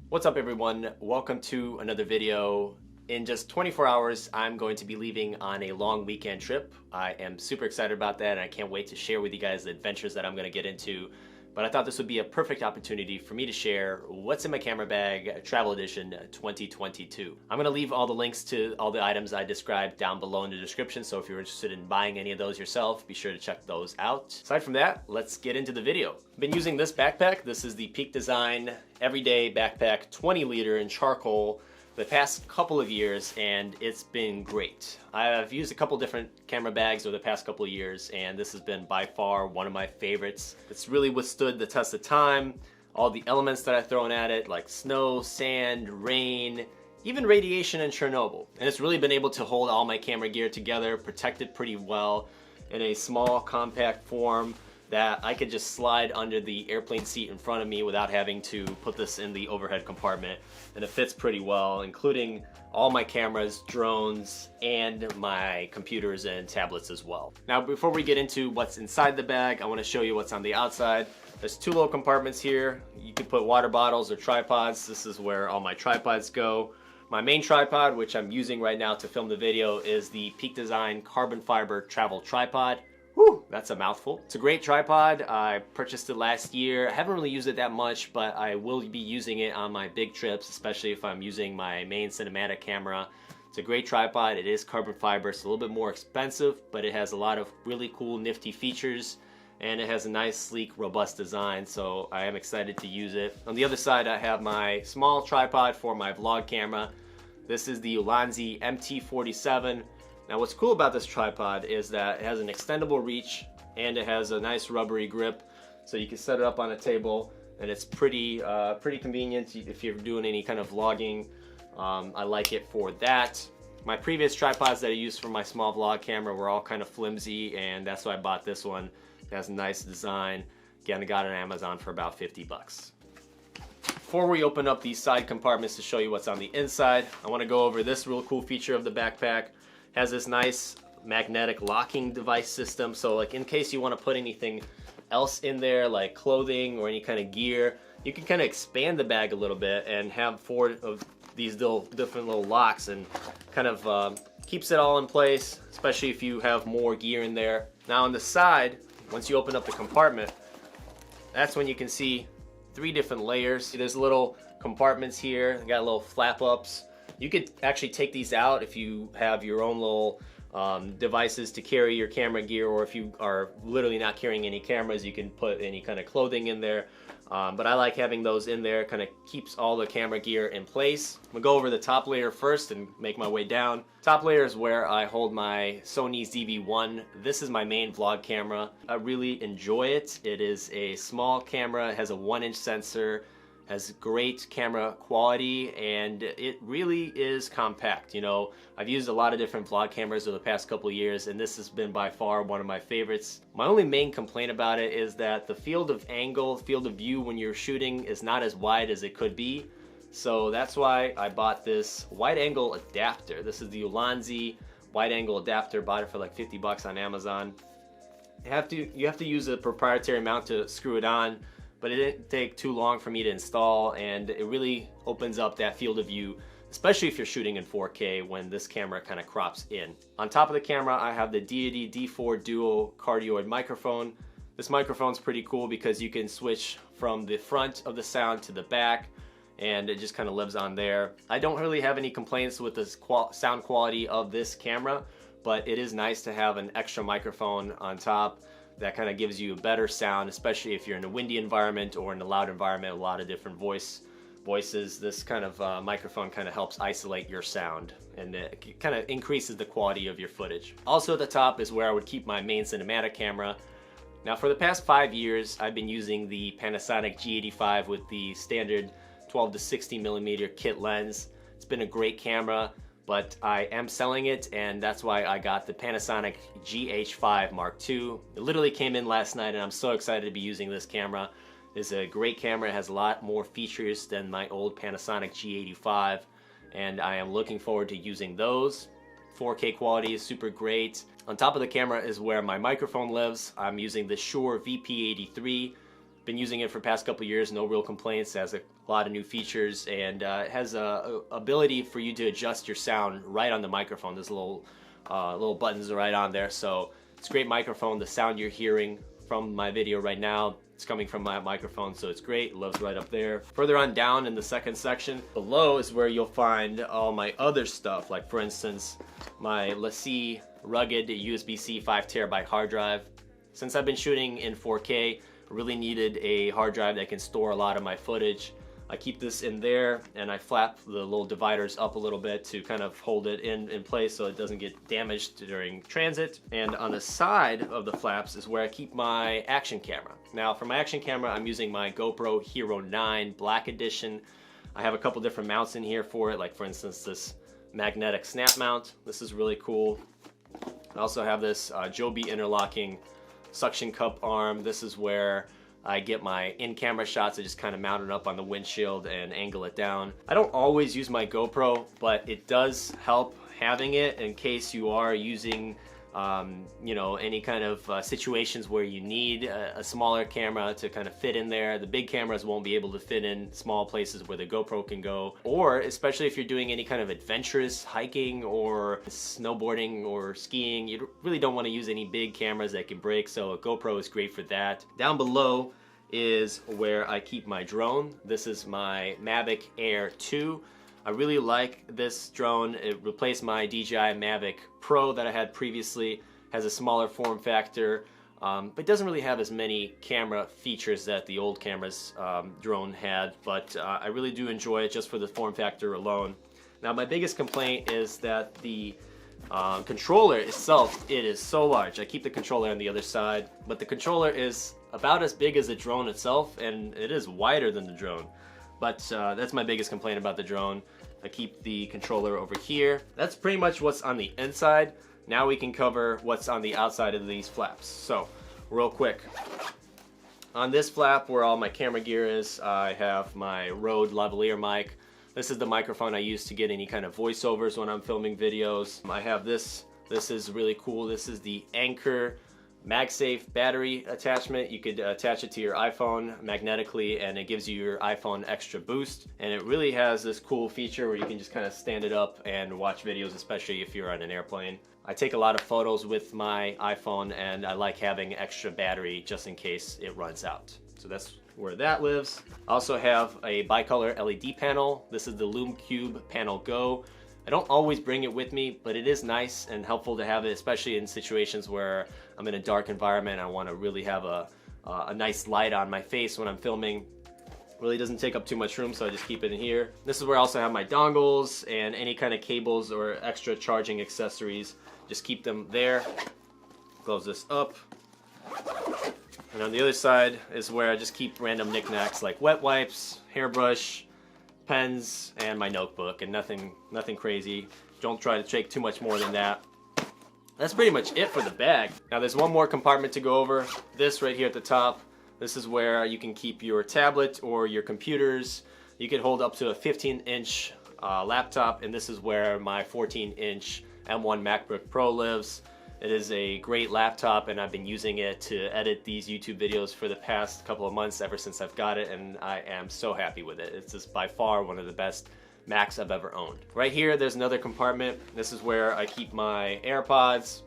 What's up everyone? Welcome to another video. In just 24 hours, I'm going to be leaving on a long weekend trip. I am super excited about that and I can't wait to share with you guys the adventures that I'm going to get into. But I thought this would be a perfect opportunity for me to share what's in my camera bag, Travel Edition 2022. I'm going to leave all the links to all the items I described down below in the description, so if you're interested in buying any of those yourself, be sure to check those out. Aside from that, let's get into the video. I've been using this backpack. This is the Peak Design Everyday Backpack 20 liter in charcoal the past couple of years, and it's been great. I've used a couple different camera bags over the past couple of years, and this has been by far one of my favorites. It's really withstood the test of time. All the elements that I've thrown at it, like snow, sand, rain, even radiation in Chernobyl. And it's really been able to hold all my camera gear together, protect it pretty well in a small, compact form that I could just slide under the airplane seat in front of me without having to put this in the overhead compartment. And it fits pretty well, including all my cameras, drones, and my computers and tablets as well. Now, before we get into what's inside the bag, I want to show you what's on the outside. There's two little compartments here. You can put water bottles or tripods. This is where all my tripods go. My main tripod, which I'm using right now to film the video, is the Peak Design Carbon Fiber Travel Tripod. Whew, that's a mouthful. It's a great tripod. I purchased it last year. I haven't really used it that much, but I will be using it on my big trips, especially if I'm using my main cinematic camera. It's a great tripod. It is carbon fiber. It's a little bit more expensive, but it has a lot of really cool, nifty features, and it has a nice, sleek, robust design, so I am excited to use it. On the other side, I have my small tripod for my vlog camera. This is the Ulanzi MT47. Now what's cool about this tripod is that it has an extendable reach and it has a nice rubbery grip, so you can set it up on a table, and it's pretty convenient if you're doing any kind of vlogging. I like it for that. My previous tripods that I used for my small vlog camera were all kind of flimsy, and that's why I bought this one. It has a nice design. Again, I got it on Amazon for about 50 bucks. Before we open up these side compartments to show you what's on the inside, I want to go over this real cool feature of the backpack. It has this nice magnetic locking device system, so like in case you want to put anything else in there, like clothing or any kind of gear, you can kind of expand the bag a little bit and have four of these different little locks, and kind of keeps it all in place, especially if you have more gear in there. Now on the side, once you open up the compartment, that's when you can see three different layers. There's little compartments here, got little flap ups. You could actually take these out if you have your own little devices to carry your camera gear, or if you are literally not carrying any cameras, you can put any kind of clothing in there. But I like having those in there, kind of keeps all the camera gear in place. I'm gonna go over the top layer first and make my way down. Top layer is where I hold my Sony ZV-1. This is my main vlog camera. I really enjoy it. It is a small camera, it has a 1-inch sensor, has great camera quality, and it really is compact. You know, I've used a lot of different vlog cameras over the past couple of years, and this has been by far one of my favorites. My only main complaint about it is that the field of view when you're shooting is not as wide as it could be. So that's why I bought this wide angle adapter. This is the Ulanzi wide angle adapter. Bought it for like 50 bucks on Amazon. You have to use a proprietary mount to screw it on, but it didn't take too long for me to install, and it really opens up that field of view, especially if you're shooting in 4K when this camera kind of crops in. On top of the camera, I have the Deity D4 Duo cardioid microphone. This microphone's pretty cool because you can switch from the front of the sound to the back, and it just kind of lives on there. I don't really have any complaints with the sound quality of this camera, but it is nice to have an extra microphone on top that kind of gives you a better sound, especially if you're in a windy environment or in a loud environment, a lot of different voices. This kind of microphone kind of helps isolate your sound, and it kind of increases the quality of your footage. Also at the top is where I would keep my main cinematic camera. Now for the past 5 years, I've been using the Panasonic G85 with the standard 12 to 60 millimeter kit lens. It's been a great camera, but I am selling it, and that's why I got the Panasonic GH5 Mark II. It literally came in last night, and I'm so excited to be using this camera. It's a great camera. It has a lot more features than my old Panasonic G85, and I am looking forward to using those. 4K quality is super great. On top of the camera is where my microphone lives. I'm using the Shure VP83 Been using it for the past couple years, no real complaints. It has a lot of new features, and it has a ability for you to adjust your sound right on the microphone. There's little buttons right on there, so it's a great microphone. The sound you're hearing from my video right now, it's coming from my microphone, so it's great. It lives right up there. Further on down in the second section, below is where you'll find all my other stuff, like for instance, my LaCie rugged USB-C 5TB hard drive. Since I've been shooting in 4K, I really needed a hard drive that can store a lot of my footage. I keep this in there, and I flap the little dividers up a little bit to kind of hold it in place so it doesn't get damaged during transit. And on the side of the flaps is where I keep my action camera. Now for my action camera, I'm using my GoPro Hero 9 Black Edition. I have a couple different mounts in here for it, like for instance this magnetic snap mount. This is really cool. I also have this Joby interlocking suction cup arm. This is where I get my in-camera shots. I just kind of mount it up on the windshield and angle it down. I don't always use my GoPro, but it does help having it in case you are using you know, any kind of situations where you need a smaller camera to kind of fit in there. The big cameras won't be able to fit in small places where the GoPro can go. Or especially if you're doing any kind of adventurous hiking or snowboarding or skiing, you really don't want to use any big cameras that can break, so a GoPro is great for that. Down below is where I keep my drone. This is my Mavic Air 2. I really like this drone. It replaced my DJI Mavic Pro that I had previously. Has a smaller form factor, but doesn't really have as many camera features that the old camera's drone had, but I really do enjoy it just for the form factor alone. Now my biggest complaint is that the controller itself, it is so large. I keep the controller on the other side, but the controller is about as big as the drone itself, and it is wider than the drone. But that's my biggest complaint about the drone. I keep the controller over here. That's pretty much what's on the inside. Now we can cover what's on the outside of these flaps. So, real quick. On this flap where all my camera gear is, I have my Rode lavalier mic. This is the microphone I use to get any kind of voiceovers when I'm filming videos. I have this. This is really cool. This is the Anker MagSafe battery attachment. You could attach it to your iPhone magnetically, and it gives you your iPhone extra boost. And it really has this cool feature where you can just kind of stand it up and watch videos, especially if you're on an airplane. I take a lot of photos with my iPhone, and I like having extra battery just in case it runs out. So that's where that lives. I also have a bicolor LED panel. This is the LumeCube Panel Go. I don't always bring it with me, but it is nice and helpful to have it, especially in situations where I'm in a dark environment. I want to really have a nice light on my face when I'm filming. Really doesn't take up too much room, so I just keep it in here. This is where I also have my dongles and any kind of cables or extra charging accessories. Just keep them there. Close this up. And on the other side is where I just keep random knickknacks like wet wipes, hairbrush, pens, and my notebook, and nothing crazy. Don't try to take too much more than that. That's pretty much it for the bag. Now there's one more compartment to go over. This right here at the top. This is where you can keep your tablet or your computers. You can hold up to a 15-inch laptop, and this is where my 14-inch M1 MacBook Pro lives. It is a great laptop, and I've been using it to edit these YouTube videos for the past couple of months ever since I've got it, and I am so happy with it. It's just by far one of the best Macs I've ever owned. Right here, there's another compartment. This is where I keep my AirPods,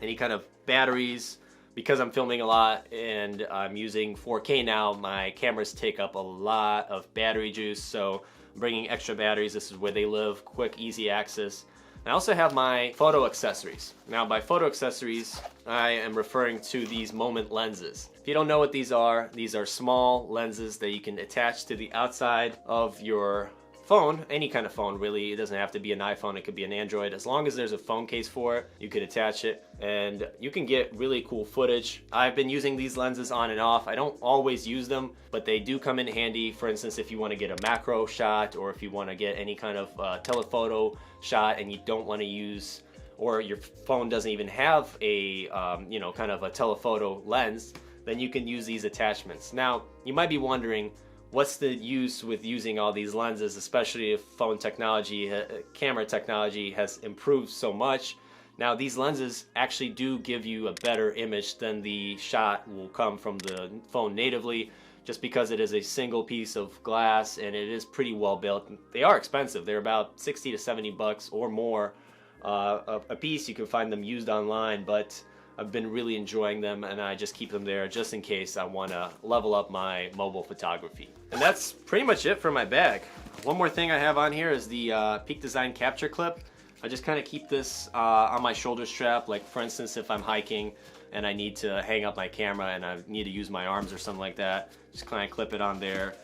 any kind of batteries. Because I'm filming a lot and I'm using 4K now, my cameras take up a lot of battery juice, so I'm bringing extra batteries. This is where they live, quick, easy access. I also have my photo accessories. Now by photo accessories, I am referring to these Moment lenses. If you don't know what these are small lenses that you can attach to the outside of your phone, any kind of phone really. It doesn't have to be an iPhone, it could be an Android. As long as there's a phone case for it, you could attach it and you can get really cool footage. I've been using these lenses on and off. I don't always use them, but they do come in handy. For instance, if you want to get a macro shot, or if you want to get any kind of telephoto shot and you don't want to use, or your phone doesn't even have a kind of a telephoto lens, then you can use these attachments. Now you might be wondering, what's the use with using all these lenses, especially if phone technology, camera technology has improved so much? Now these lenses actually do give you a better image than the shot will come from the phone natively. just because it is a single piece of glass and it is pretty well built. They are expensive. They're about 60 to 70 bucks or more a piece. You can find them used online, but I've been really enjoying them, and I just keep them there just in case I want to level up my mobile photography. And that's pretty much it for my bag. One more thing I have on here is the Peak Design capture clip. I just kind of keep this on my shoulder strap, like for instance if I'm hiking and I need to hang up my camera and I need to use my arms or something like that, just kind of clip it on there.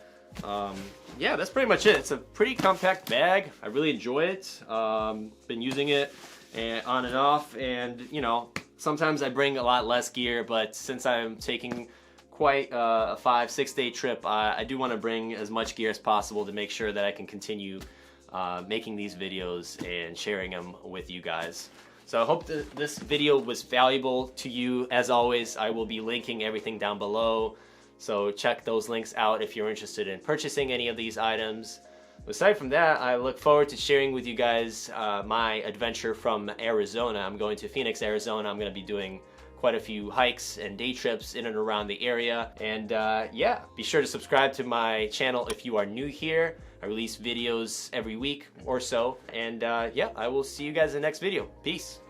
Yeah, that's pretty much it. It's a pretty compact bag. I really enjoy it. Been using it on and off, and you know, sometimes I bring a lot less gear, but since I'm taking quite a 5-6 day trip, I do want to bring as much gear as possible to make sure that I can continue making these videos and sharing them with you guys. So I hope that this video was valuable to you. As always, I will be linking everything down below, so check those links out if you're interested in purchasing any of these items. Aside from that, I look forward to sharing with you guys my adventure from Arizona. I'm going to Phoenix, Arizona. I'm going to be doing quite a few hikes and day trips in and around the area. And yeah, be sure to subscribe to my channel if you are new here. I release videos every week or so. And yeah, I will see you guys in the next video. Peace.